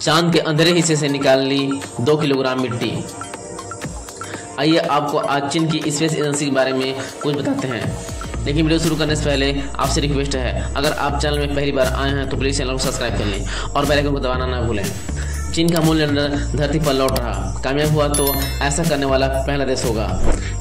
चांद के अंधेरे हिस्से से निकाल ली 2 किलोग्राम मिट्टी। आइए आपको आज चीन की स्पेस एजेंसी के बारे में कुछ बताते हैं। लेकिन वीडियो शुरू करने से पहले आपसे रिक्वेस्ट है, अगर आप चैनल में पहली बार आए हैं तो प्लीज़ चैनल को सब्सक्राइब कर लें और बेल आइकन को दबाना ना भूलें। चीन का मून लैंडर धरती पर लौट रहा, कामयाब हुआ तो ऐसा करने वाला पहला देश होगा।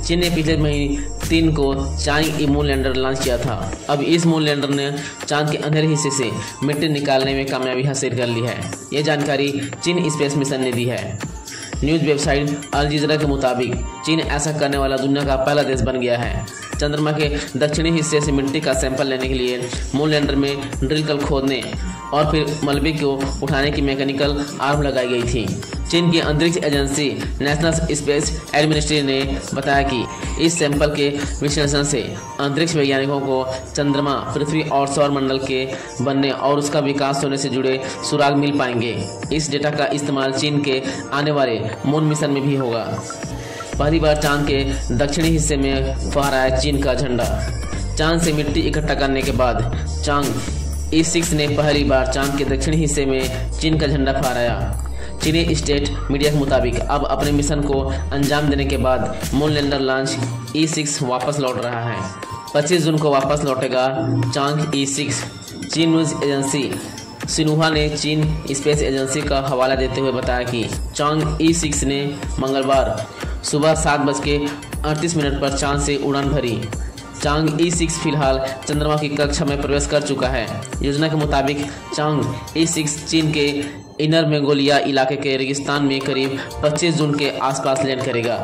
चीन ने पिछले महीने 3 को चांग मून लैंडर लॉन्च किया था। अब इस मून लैंडर ने चांद के अंधेरे हिस्से से मिट्टी निकालने में कामयाबी हासिल कर ली है। ये जानकारी चीन स्पेस मिशन ने दी है। न्यूज़ वेबसाइट अल जज़ीरा के मुताबिक चीन ऐसा करने वाला दुनिया का पहला देश बन गया है। चंद्रमा के दक्षिणी हिस्से से मिट्टी का सैंपल लेने के लिए मून लैंडर में ड्रिल कल खोदने और फिर मलबे को उठाने की मैकेनिकल आर्म लगाई गई थी। चीन की अंतरिक्ष एजेंसी नेशनल स्पेस एडमिनिस्ट्रेशन ने बताया कि इस सैंपल के विश्लेषण से अंतरिक्ष वैज्ञानिकों को चंद्रमा, पृथ्वी और सौर मंडल के बनने और उसका विकास होने से जुड़े सुराग मिल पाएंगे। इस डेटा का इस्तेमाल चीन के आने वाले मून मिशन में भी होगा। पहली बार चांद के दक्षिणी हिस्से में फहराया चीन का झंडा। चांद से मिट्टी इकट्ठा करने के बाद चांग E6 ने पहली बार चांद के दक्षिणी हिस्से में चीन का झंडा फहराया। चीनी स्टेट मीडिया के मुताबिक अब अपने मिशन को अंजाम देने के बाद मून लैंडर लॉन्च E6 वापस लौट रहा है। 25 जून को वापस लौटेगा चांग E6। चीन न्यूज़ एजेंसी सिन्हुआ ने चीन स्पेस एजेंसी का हवाला देते हुए बताया कि चांग E6 ने मंगलवार सुबह 7:38 पर चांद से उड़ान भरी। चांग E6 फिलहाल चंद्रमा की कक्षा में प्रवेश कर चुका है। योजना के मुताबिक चांग E6 चीन के इनर मंगोलिया इलाके के रेगिस्तान में करीब 25 जून के आसपास लैंड करेगा।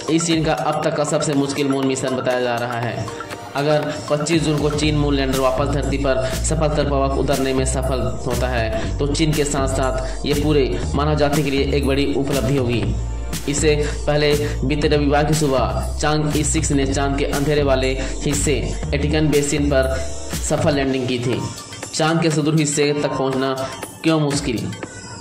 इस चीन का अब तक का सबसे मुश्किल मून मिशन बताया जा रहा है। अगर 25 जून को चीन मून लैंडर वापस धरती पर सफलतापूर्वक उतरने में सफल होता है तो चीन के साथ साथ ये पूरे मानव जाति के लिए एक बड़ी उपलब्धि होगी। इससे पहले बीते रविवार की सुबह चांग E6 ने चांद के अंधेरे वाले हिस्से एटिकन बेसिन पर सफल लैंडिंग की थी। चांद के सुदूर हिस्से तक पहुंचना क्यों मुश्किल?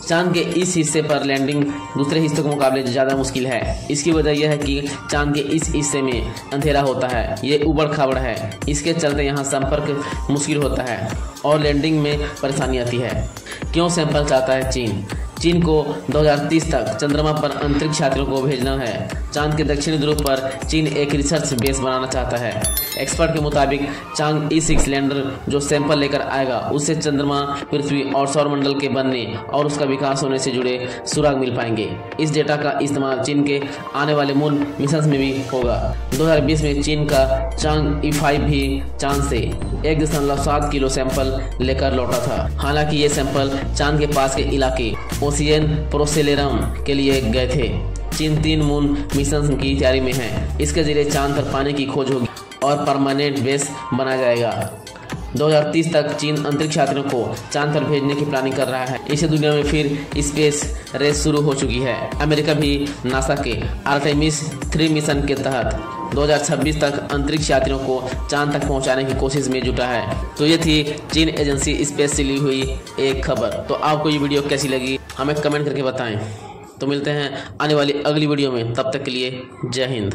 चांद के इस हिस्से पर लैंडिंग दूसरे हिस्सों के मुकाबले ज़्यादा मुश्किल है। इसकी वजह यह है कि चांद के इस हिस्से में अंधेरा होता है, ये उबड़ खाबड़ है। इसके चलते यहाँ संपर्क मुश्किल होता है और लैंडिंग में परेशानी आती है। क्यों सैंपल चाहता है चीन? चीन को 2030 तक चंद्रमा पर अंतरिक्ष यात्रियों को भेजना है। चांद के दक्षिणी ध्रुव पर चीन एक रिसर्च बेस बनाना चाहता है। एक्सपर्ट के मुताबिक चांग E6 लैंडर जो सैंपल लेकर आएगा उससे चंद्रमा, पृथ्वी और सौर मंडल के बनने और उसका विकास होने से जुड़े सुराग मिल पाएंगे। इस डेटा का इस्तेमाल चीन के आने वाले मून मिशन में भी होगा। 2020 में चीन का चांग E5 भी चांद से 1.7 किलो सैंपल लेकर लौटा था। हालांकि ये सैंपल चांद के पास के इलाके ओशियन प्रोसेलेरम के लिए गए थे। चीन 3 मून मिशन की तैयारी में है। इसके जरिए चांद पर पानी की खोज होगी और परमानेंट बेस बनाया जाएगा। 2030 तक चीन अंतरिक्ष यात्रियों को चांद पर भेजने की प्लानिंग कर रहा है। इससे दुनिया में फिर स्पेस रेस शुरू हो चुकी है। अमेरिका भी नासा के आर्टेमिस 3 मिशन के तहत 2026 तक अंतरिक्ष यात्रियों को चांद तक पहुंचाने की कोशिश में जुटा है। तो ये थी चीन एजेंसी स्पेस से ली हुई एक खबर। तो आपको ये वीडियो कैसी लगी हमें कमेंट करके बताएं। तो मिलते हैं आने वाली अगली वीडियो में, तब तक के लिए जय हिंद।